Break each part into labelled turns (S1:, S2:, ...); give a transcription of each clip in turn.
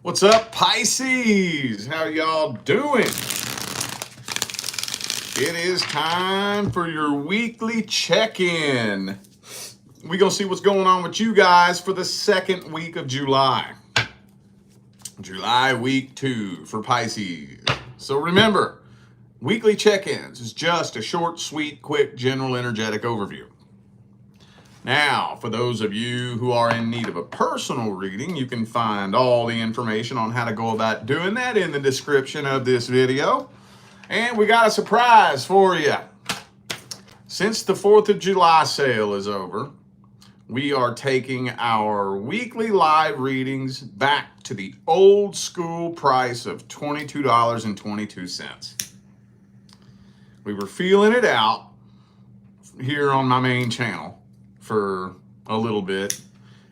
S1: What's up, Pisces? How y'all doing? It is time for your weekly check-in. We're going to see what's going on with you guys for the second week of July. July week 2 for Pisces. So remember, weekly check-ins is just a short, sweet, quick, general, energetic overview. Now, for those of you who are in need of a personal reading, you can find all the information on how to go about doing that in the description of this video. And we got a surprise for you. Since the 4th of July sale is over, we are taking our weekly live readings back to the old school price of $22.22. We were feeling it out here on my main channel for a little bit,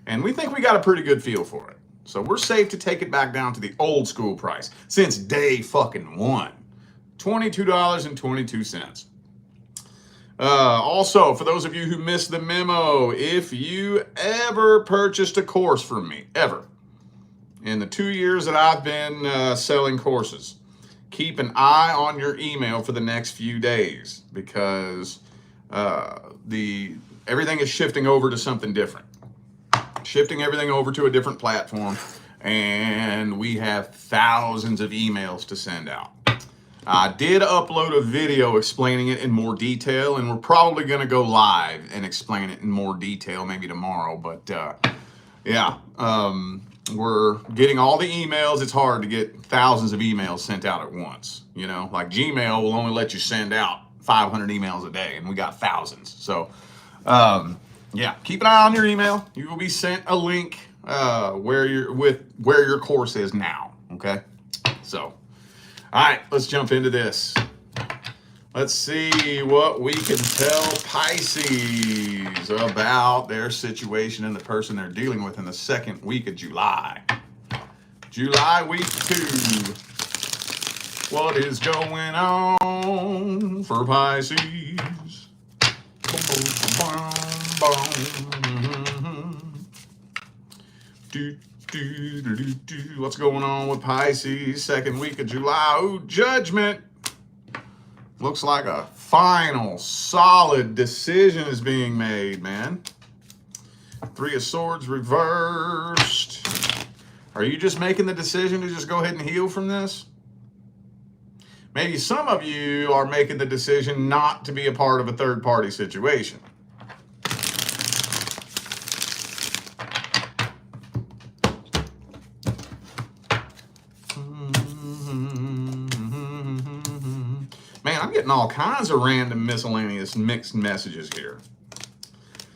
S1: and we think we got a pretty good feel for it. So we're safe to take it back down to the old school price since day fucking one, $22.22. Also, for those of you who missed the memo, if you ever purchased a course from me, ever, in the 2 years that I've been selling courses, keep an eye on your email for the next few days, because everything is shifting over to something different. Shifting everything over to a different platform, and we have thousands of emails to send out. I did upload a video explaining it in more detail, and we're probably going to go live and explain it in more detail maybe tomorrow. But we're getting all the emails. It's hard to get thousands of emails sent out at once. You know, like Gmail will only let you send out 500 emails a day, and we got thousands. So keep an eye on your email. You will be sent a link where your course is now. Okay, so all right, let's jump into this. Let's see what we can tell Pisces about their situation and the person they're dealing with in the second week of July. July week 2. What is going on for Pisces? What's going on with Pisces? Second week of July. Ooh, Judgment. Looks like a final, solid decision is being made, man. 3 of Swords reversed. Are you just making the decision to just go ahead and heal from this? Maybe some of you are making the decision not to be a part of a third-party situation. Man, I'm getting all kinds of random miscellaneous mixed messages here.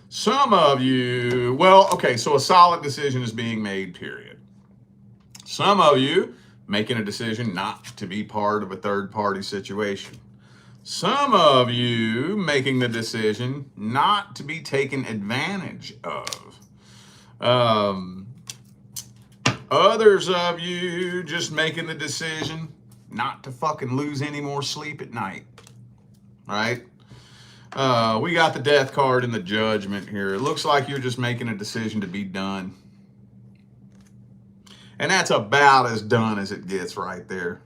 S1: Some of you, well, okay, so a solid decision is being made, period. Some of you making a decision not to be part of a third-party situation. Some of you making the decision not to be taken advantage of. Others of you just making the decision not to fucking lose any more sleep at night, right? We got the Death card and the Judgment here. It looks like you're just making a decision to be done. And that's about as done as it gets right there.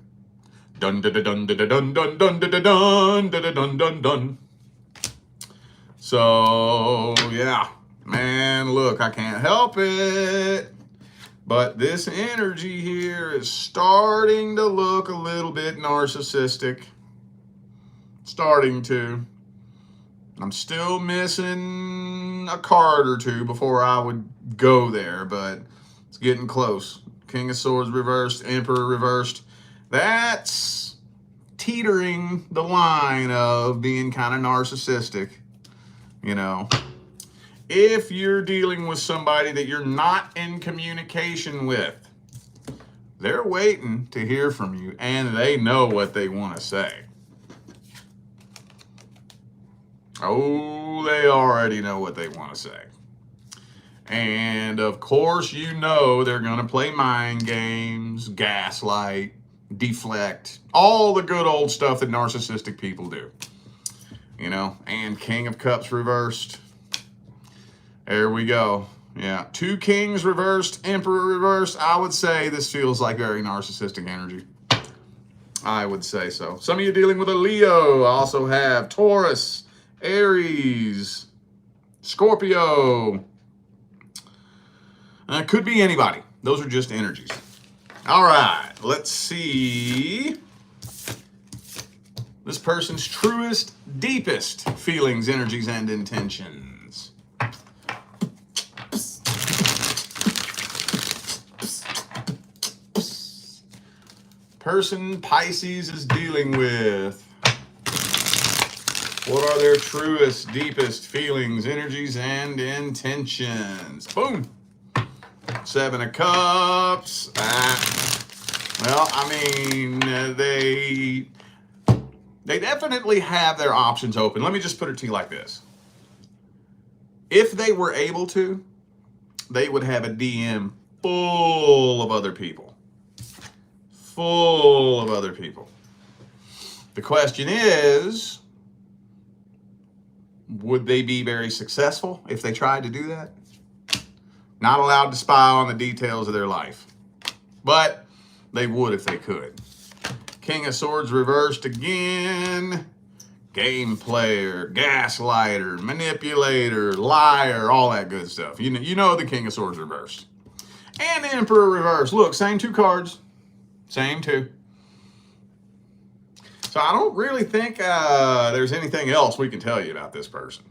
S1: Dun dun dun dun dun dun dun dun dun dun dun dun dun. So yeah, man, look, I can't help it, but this energy here is starting to look a little bit narcissistic. Starting to. I'm still missing a card or two before I would go there, but it's getting close. King of Swords reversed, Emperor reversed. That's teetering the line of being kind of narcissistic, you know. If you're dealing with somebody that you're not in communication with, they're waiting to hear from you, and they know what they want to say. Oh, they already know what they want to say. And of course, you know they're going to play mind games, gaslight, deflect, all the good old stuff that narcissistic people do. You know, and King of Cups reversed. There we go. Yeah. 2 kings reversed, emperor reversed. I would say this feels like very narcissistic energy. I would say so. Some of you dealing with a Leo. I also have Taurus, Aries, Scorpio. Could be anybody. Those are just energies. All right. Let's see this person's truest, deepest feelings, energies, and intentions. Person Pisces is dealing with. What are their truest, deepest feelings, energies, and intentions? Boom. 7 of Cups. Well, I mean, they definitely have their options open. Let me just put it to you like this. If they were able to, they would have a DM full of other people. Full of other people. The question is, would they be very successful if they tried to do that? Not allowed to spy on the details of their life. But they would if they could. King of Swords reversed again. Game player, gaslighter, manipulator, liar, all that good stuff. You know the King of Swords reversed. And Emperor reversed. Look, same 2 cards. Same 2. So I don't really think there's anything else we can tell you about this person.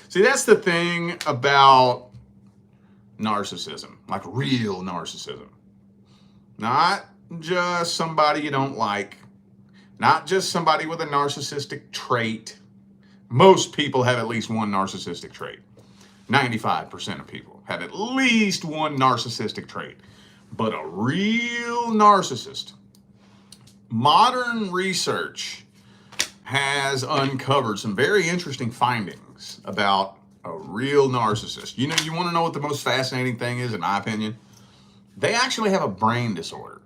S1: See, that's the thing about narcissism, like real narcissism. Not just somebody you don't like, not just somebody with a narcissistic trait. Most people have at least one narcissistic trait. 95% of people have at least one narcissistic trait. But a real narcissist, modern research has uncovered some very interesting findings about a real narcissist. You want to know what the most fascinating thing is, in my opinion? They actually have a brain disorder.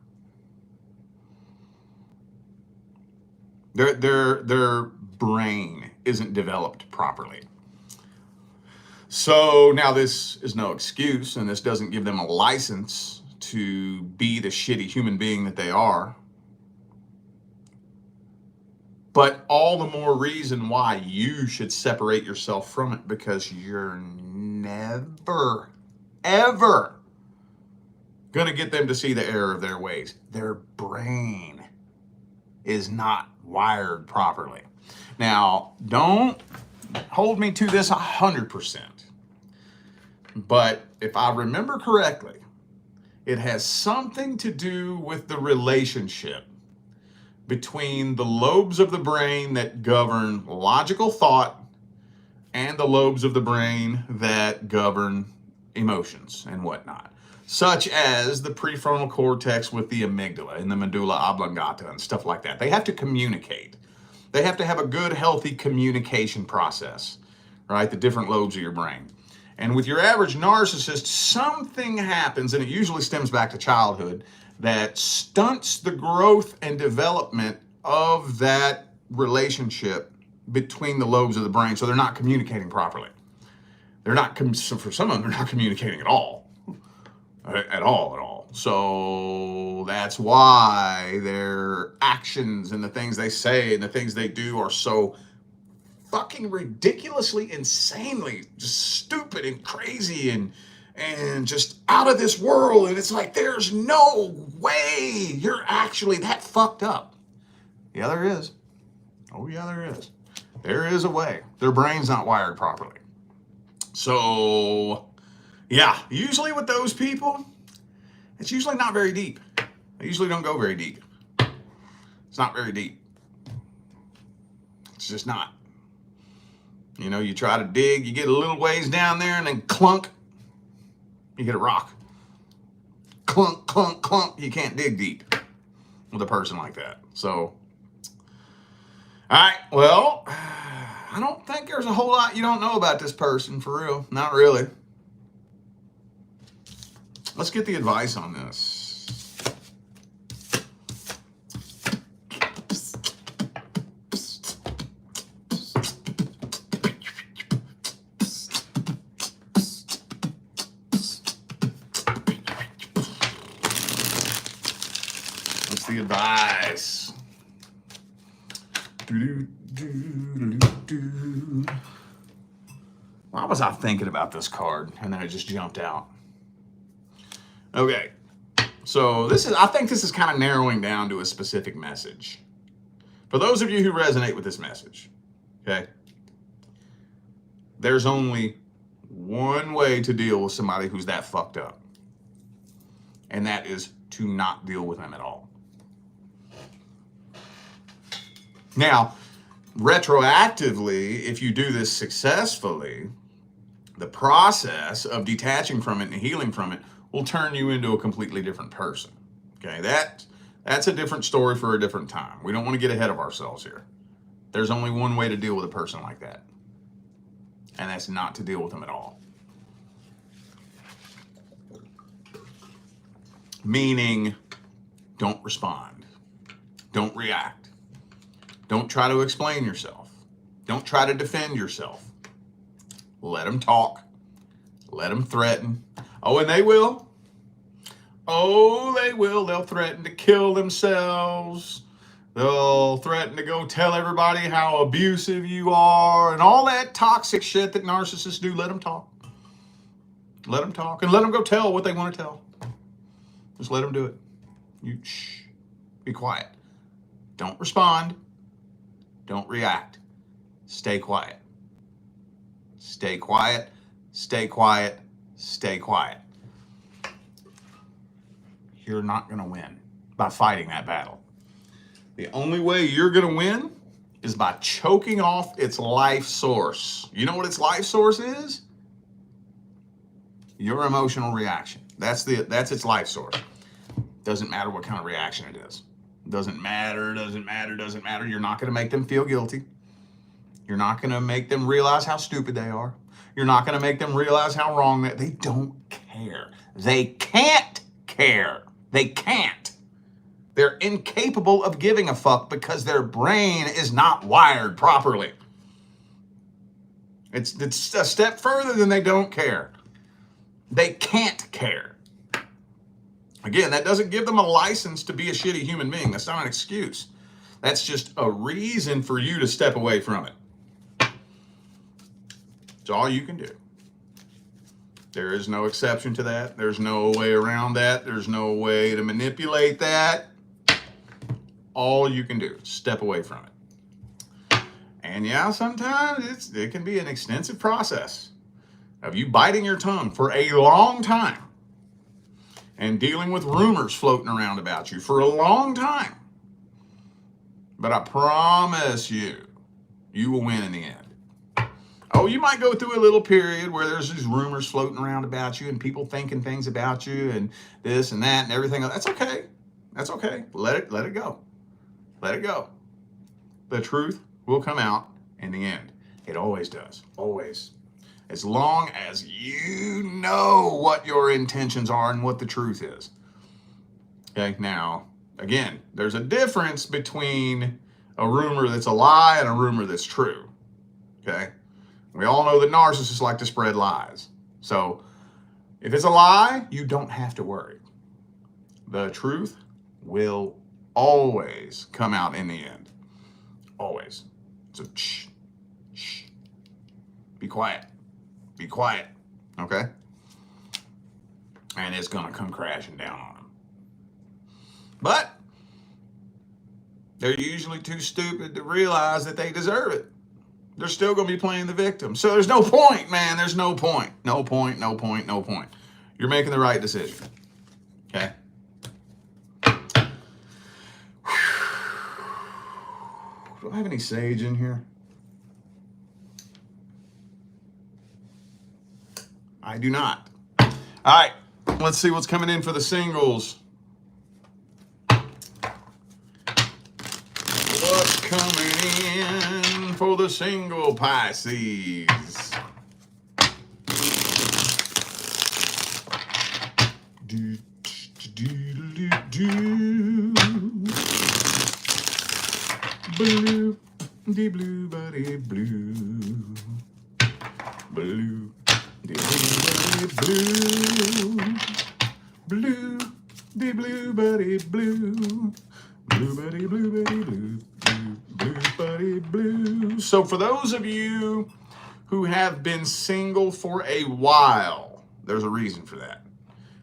S1: Their brain isn't developed properly. So now this is no excuse, and this doesn't give them a license to be the shitty human being that they are. But all the more reason why you should separate yourself from it, because you're never, ever going to get them to see the error of their ways. Their brain is not wired properly. Now, don't hold me to this 100%. But if I remember correctly, it has something to do with the relationship between the lobes of the brain that govern logical thought and the lobes of the brain that govern emotions and whatnot, such as the prefrontal cortex with the amygdala and the medulla oblongata and stuff like that. They have to communicate. They have to have a good, healthy communication process, right? The different lobes of your brain. And with your average narcissist, something happens, and it usually stems back to childhood, that stunts the growth and development of that relationship between the lobes of the brain. So they're not communicating properly. So for some of them, they're not communicating at all. At all. So that's why their actions and the things they say and the things they do are so fucking ridiculously, insanely just stupid and crazy and just out of this world. And it's like, there's no way you're actually that fucked up. Yeah, there is. Oh, yeah, there is. There is a way. Their brain's not wired properly. So, yeah, usually with those people, it's usually not very deep. They usually don't go very deep. It's not very deep. It's just not. You try to dig, you get a little ways down there, and then clunk, you hit a rock. Clunk, clunk, clunk. You can't dig deep with a person like that. So, all right, well, I don't think there's a whole lot you don't know about this person, for real. Not really. Let's get the advice on this. the advice. Why was I thinking about this card and then it just jumped out? Okay, so I think this is kind of narrowing down to a specific message. For those of you who resonate with this message, okay, there's only one way to deal with somebody who's that fucked up, and that is to not deal with them at all. Now, retroactively, if you do this successfully, the process of detaching from it and healing from it will turn you into a completely different person. Okay, that's a different story for a different time. We don't want to get ahead of ourselves here. There's only one way to deal with a person like that, and that's not to deal with them at all. Meaning, don't respond. Don't react. Don't try to explain yourself. Don't try to defend yourself. Let them talk. Let them threaten. Oh, and they will. Oh, they will. They'll threaten to kill themselves. They'll threaten to go tell everybody how abusive you are and all that toxic shit that narcissists do. Let them talk. Let them talk and let them go tell what they want to tell. Just let them do it. You shh. Be quiet. Don't respond. Don't react. Stay quiet. Stay quiet. Stay quiet. Stay quiet. You're not going to win by fighting that battle. The only way you're going to win is by choking off its life source. You know what its life source is? Your emotional reaction. That's its life source. Doesn't matter what kind of reaction it is. Doesn't matter. You're not going to make them feel guilty. You're not going to make them realize how stupid they are. You're not going to make them realize how wrong they don't care. They can't care. They can't. They're incapable of giving a fuck because their brain is not wired properly. It's a step further than they don't care. They can't care. Again, that doesn't give them a license to be a shitty human being. That's not an excuse. That's just a reason for you to step away from it. It's all you can do. There is no exception to that. There's no way around that. There's no way to manipulate that. All you can do is step away from it. And yeah, sometimes it can be an extensive process of you biting your tongue for a long time and dealing with rumors floating around about you for a long time. But I promise you, you will win in the end. Oh, you might go through a little period where there's these rumors floating around about you and people thinking things about you and this and that and everything. That's okay. That's okay. Let it go. Let it go. The truth will come out in the end. It always does. Always. As long as you know what your intentions are and what the truth is. Okay, now, again, there's a difference between a rumor that's a lie and a rumor that's true. Okay? We all know that narcissists like to spread lies. So, if it's a lie, you don't have to worry. The truth will always come out in the end. Always. So, shh. Shh. Be quiet. Be quiet. Okay? And it's going to come crashing down on them. But they're usually too stupid to realize that they deserve it. They're still going to be playing the victim. So there's no point, man. There's no point. No point, no point, no point. You're making the right decision. Okay? Do I have any sage in here? I do not. All right. Let's see what's coming in for the singles. What's coming in for the single Pisces? Do, do, do, do. Blue, de blue, buddy, blue. Blue, de blue, buddy, blue. Blue, de blue, buddy, blue. Blue buddy, blue buddy, blue, blue, blue buddy, blue. So for those of you who have been single for a while, there's a reason for that.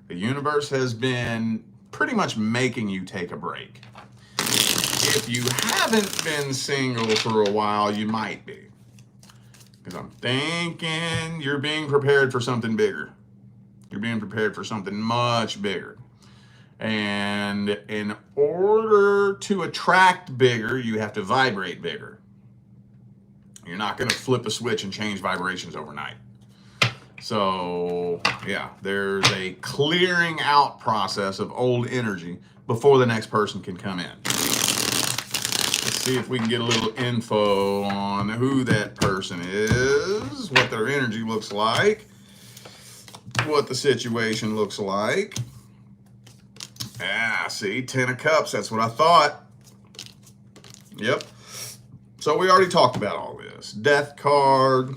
S1: The universe has been pretty much making you take a break. If you haven't been single for a while, you might be. Because I'm thinking you're being prepared for something bigger. You're being prepared for something much bigger. And in order to attract bigger, you have to vibrate bigger. You're not going to flip a switch and change vibrations overnight. So, yeah, there's a clearing out process of old energy before the next person can come in. Let's see if we can get a little info on who that person is, what their energy looks like, what the situation looks like. Ah, see, 10 of Cups, that's what I thought. Yep. So we already talked about all this. Death card,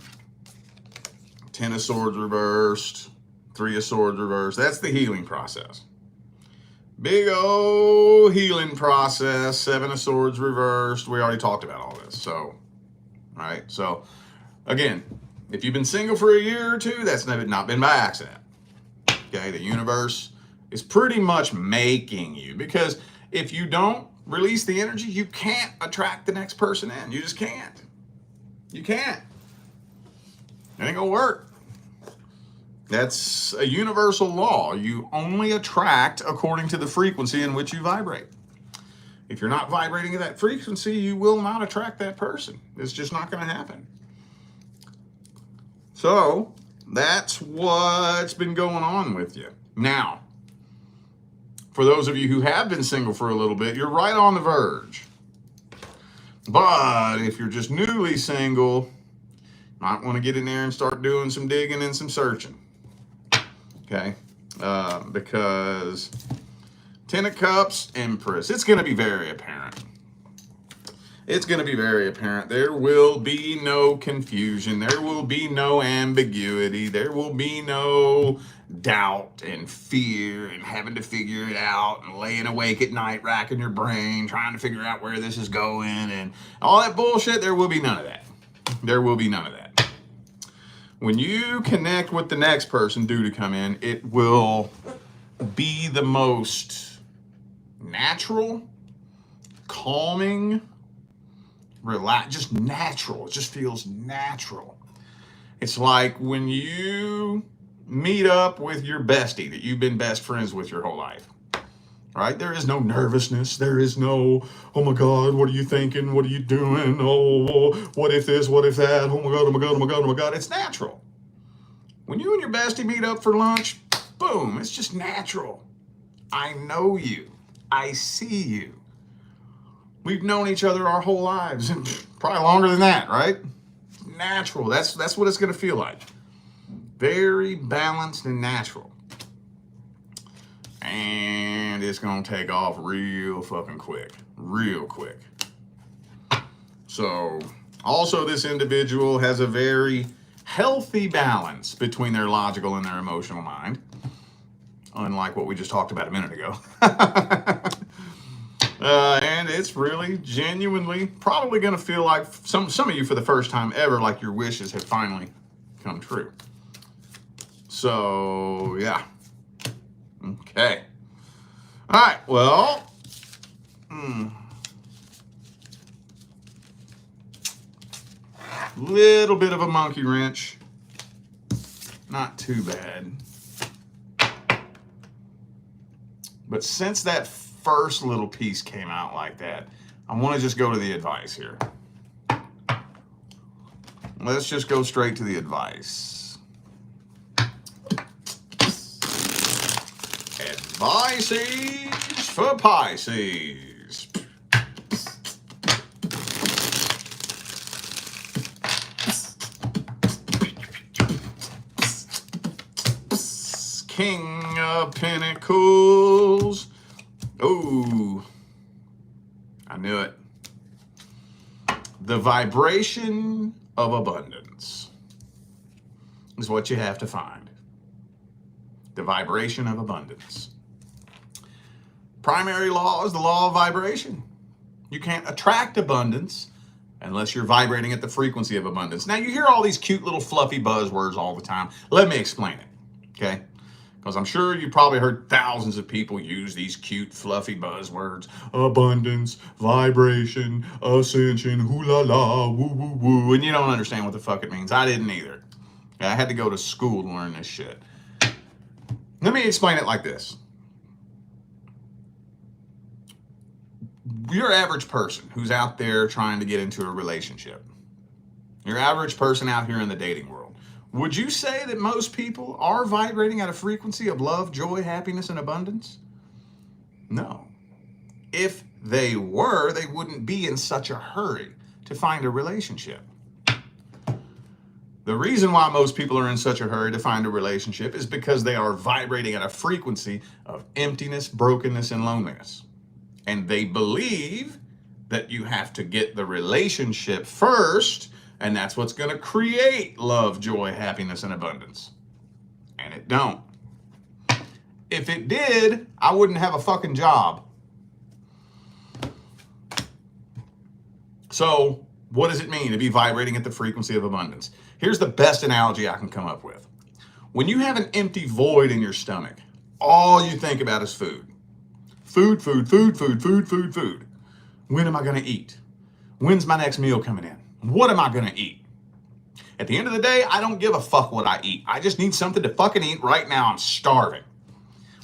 S1: 10 of Swords reversed, 3 of Swords reversed. That's the healing process. Big old healing process, 7 of Swords reversed. We already talked about all this. So, all right. So, again, if you've been single for a year or two, that's not been by accident. Okay, the universe is pretty much making you, because if you don't release the energy, you can't attract the next person in. You just can't. You can't. It ain't gonna work. That's a universal law. You only attract according to the frequency in which you vibrate. If you're not vibrating at that frequency, you will not attract that person. It's just not gonna happen. So that's what's been going on with you. Now, for those of you who have been single for a little bit, you're right on the verge. But if you're just newly single, you might want to get in there and start doing some digging and some searching. Okay? Because 10 of Cups, Empress, it's going to be very apparent. It's going to be very apparent. There will be no confusion. There will be no ambiguity. There will be no doubt and fear and having to figure it out and laying awake at night, racking your brain, trying to figure out where this is going and all that bullshit. There will be none of that. There will be none of that. When you connect with the next person due to come in, it will be the most natural, calming, relax, just natural. It just feels natural. It's like when you meet up with your bestie that you've been best friends with your whole life, right? There is no nervousness. There is no, oh my God, what are you thinking? What are you doing? Oh, what if this? What if that? Oh my God, oh my God, oh my God, oh my God. It's natural. When you and your bestie meet up for lunch, boom, it's just natural. I know you. I see you. We've known each other our whole lives, and probably longer than that, right? Natural. That's what it's going to feel like. Very balanced and natural. And it's going to take off real fucking quick. Real quick. So, also this individual has a very healthy balance between their logical and their emotional mind. Unlike what we just talked about a minute ago. And it's really genuinely probably going to feel like some of you for the first time ever, like your wishes have finally come true. So, yeah. Okay. All right. Well, little bit of a monkey wrench. Not too bad. But since that first little piece came out like that, I want to just go to the advice here. Let's just go straight to the advice. Advices for Pisces. King of Pentacles. Oh, I knew it. The vibration of abundance is what you have to find. The vibration of abundance. Primary law is the law of vibration. You can't attract abundance unless you're vibrating at the frequency of abundance. Now, you hear all these cute little fluffy buzzwords all the time. Let me explain it, okay? Because I'm sure you probably heard thousands of people use these cute fluffy buzzwords. Abundance, vibration, ascension, hoo-la-la, woo-woo-woo. And you don't understand what the fuck it means. I didn't either. I had to go to school to learn this shit. Let me explain it like this. Your average person who's out there trying to get into a relationship, your average person out here in the dating world, would you say that most people are vibrating at a frequency of love, joy, happiness, and abundance? No. If they were, they wouldn't be in such a hurry to find a relationship. The reason why most people are in such a hurry to find a relationship is because they are vibrating at a frequency of emptiness, brokenness, and loneliness. And they believe that you have to get the relationship first, and that's what's going to create love, joy, happiness, and abundance. And it don't. If it did, I wouldn't have a fucking job. So, what does it mean to be vibrating at the frequency of abundance? Here's the best analogy I can come up with. When you have an empty void in your stomach, all you think about is food. Food, food, food, food, food, food, food. When am I going to eat? When's my next meal coming in? What am I going to eat? At the end of the day, I don't give a fuck what I eat. I just need something to fucking eat right now. I'm starving.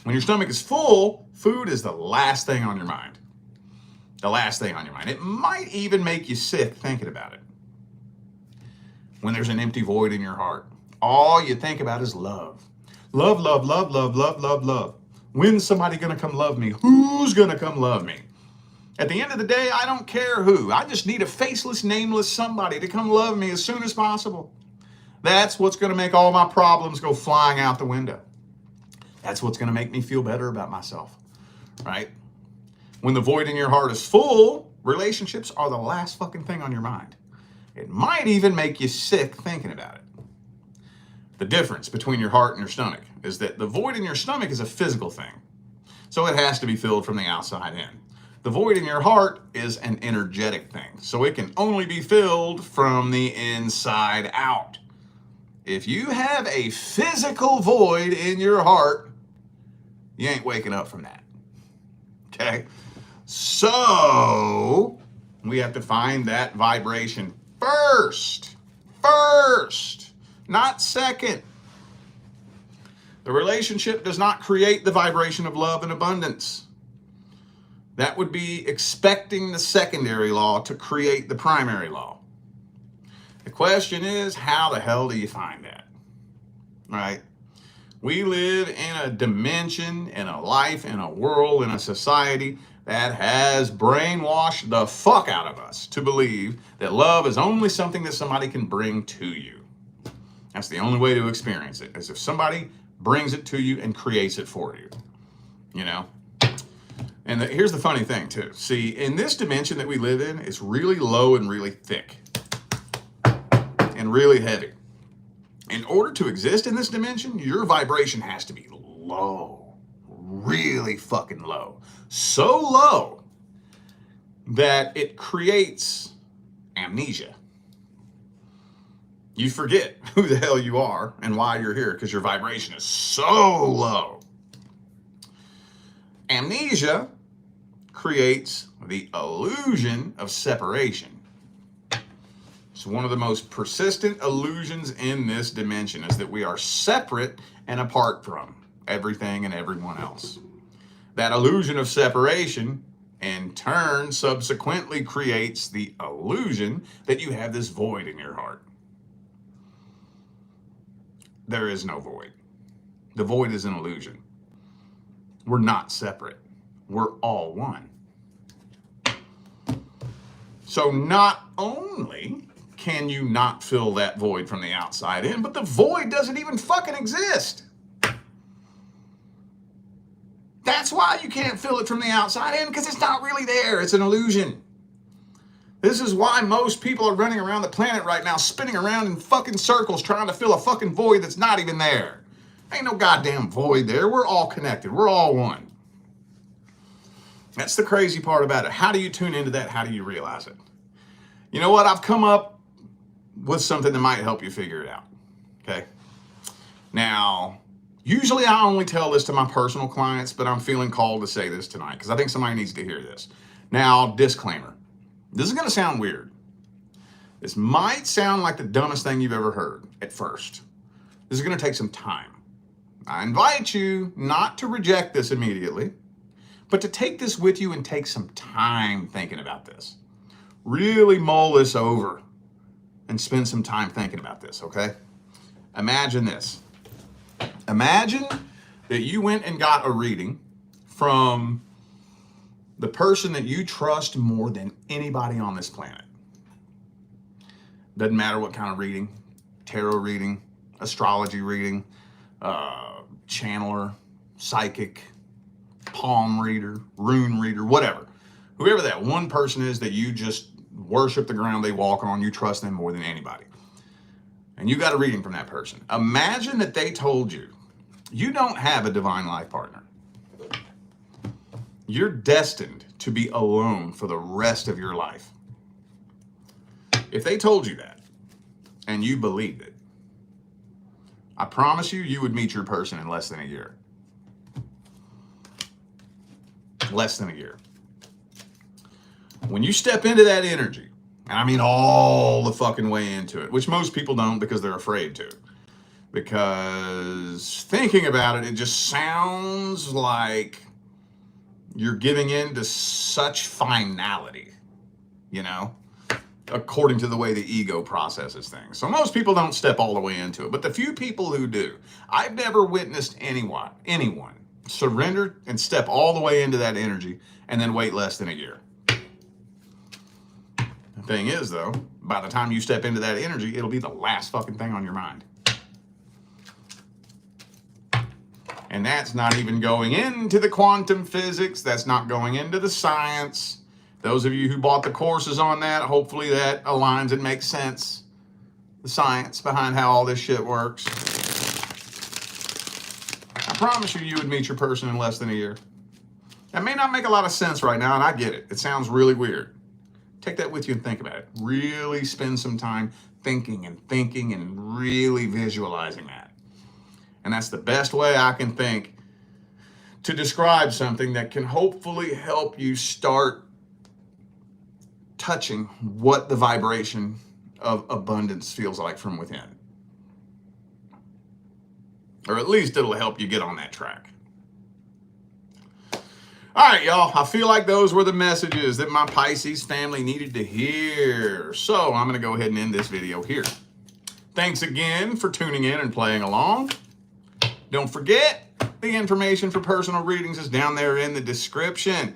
S1: When your stomach is full, food is the last thing on your mind. The last thing on your mind. It might even make you sick thinking about it. When there's an empty void in your heart, all you think about is love. Love, love, love, love, love, love, love. When's somebody going to come love me? Who's going to come love me? At the end of the day, I don't care who. I just need a faceless, nameless somebody to come love me as soon as possible. That's what's going to make all my problems go flying out the window. That's what's going to make me feel better about myself, right? When the void in your heart is full, relationships are the last fucking thing on your mind. It might even make you sick thinking about it. The difference between your heart and your stomach is that the void in your stomach is a physical thing. So it has to be filled from the outside in. The void in your heart is an energetic thing. So it can only be filled from the inside out. If you have a physical void in your heart, you ain't waking up from that. Okay? So we have to find that vibration first. First. Not second. The relationship does not create the vibration of love and abundance. That would be expecting the secondary law to create the primary law. The question is, how the hell do you find that? Right? We live in a dimension, in a life, in a world, in a society that has brainwashed the fuck out of us to believe that love is only something that somebody can bring to you. That's the only way to experience it, is if somebody brings it to you and creates it for you, you know? And here's the funny thing, too. See, in this dimension that we live in, it's really low and really thick and really heavy. In order to exist in this dimension, your vibration has to be low, really fucking low. So low that it creates amnesia. You forget who the hell you are and why you're here because your vibration is so low. Amnesia creates the illusion of separation. It's one of the most persistent illusions in this dimension, is that we are separate and apart from everything and everyone else. That illusion of separation, in turn, subsequently creates the illusion that you have this void in your heart. There is no void. The void is an illusion. We're not separate. We're all one. So not only can you not fill that void from the outside in, but the void doesn't even fucking exist. That's why you can't fill it from the outside in, because it's not really there. It's an illusion. This is why most people are running around the planet right now, spinning around in fucking circles, trying to fill a fucking void that's not even there. Ain't no goddamn void there. We're all connected. We're all one. That's the crazy part about it. How do you tune into that? How do you realize it? You know what? I've come up with something that might help you figure it out. Okay. Now, usually I only tell this to my personal clients, but I'm feeling called to say this tonight because I think somebody needs to hear this. Now, disclaimer. This is going to sound weird. This might sound like the dumbest thing you've ever heard at first. This is going to take some time. I invite you not to reject this immediately, but to take this with you and take some time thinking about this. Really mull this over and spend some time thinking about this, okay? Imagine this. Imagine that you went and got a reading from the person that you trust more than anybody on this planet. Doesn't matter what kind of reading, tarot reading, astrology reading, channeler, psychic, palm reader, rune reader, whatever. Whoever that one person is that you just worship the ground they walk on, you trust them more than anybody. And you got a reading from that person. Imagine that they told you, you don't have a divine life partner. You're destined to be alone for the rest of your life. If they told you that and you believed it, I promise you, you would meet your person in less than a year. Less than a year. When you step into that energy, and I mean all the fucking way into it, which most people don't because they're afraid to. Because thinking about it, it just sounds like you're giving in to such finality, you know, according to the way the ego processes things. So most people don't step all the way into it, but the few people who do, I've never witnessed anyone surrender and step all the way into that energy and then wait less than a year. The thing is, though, by the time you step into that energy, it'll be the last fucking thing on your mind. And that's not even going into the quantum physics. That's not going into the science. Those of you who bought the courses on that, hopefully that aligns and makes sense. The science behind how all this shit works. I promise you, you would meet your person in less than a year. That may not make a lot of sense right now, and I get it. It sounds really weird. Take that with you and think about it. Really spend some time thinking and really visualizing that. And that's the best way I can think to describe something that can hopefully help you start touching what the vibration of abundance feels like from within. Or at least it'll help you get on that track. All right, y'all. I feel like those were the messages that my Pisces family needed to hear. So I'm going to go ahead and end this video here. Thanks again for tuning in and playing along. Don't forget, the information for personal readings is down there in the description.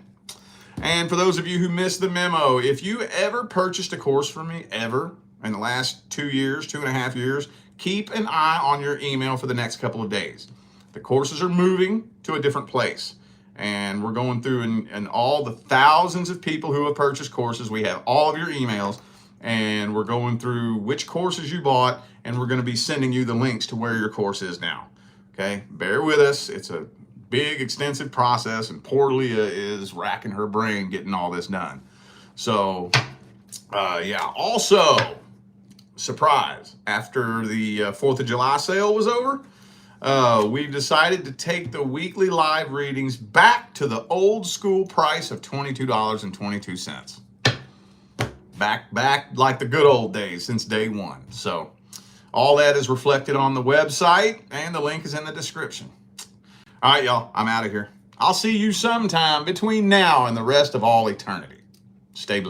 S1: And for those of you who missed the memo, if you ever purchased a course from me, ever, in the last 2 years, 2.5 years, keep an eye on your email for the next couple of days. The courses are moving to a different place. And we're going through and all the thousands of people who have purchased courses. We have all of your emails. And we're going through which courses you bought. And we're going to be sending you the links to where your course is now. Okay, bear with us. It's a big, extensive process, and poor Leah is racking her brain getting all this done. So, yeah. Also, surprise, after the 4th of July sale was over, we decided to take the weekly live readings back to the old school price of $22.22. Back like the good old days since day one. So, all that is reflected on the website, and the link is in the description. All right, y'all, I'm out of here. I'll see you sometime between now and the rest of all eternity. Stay blessed.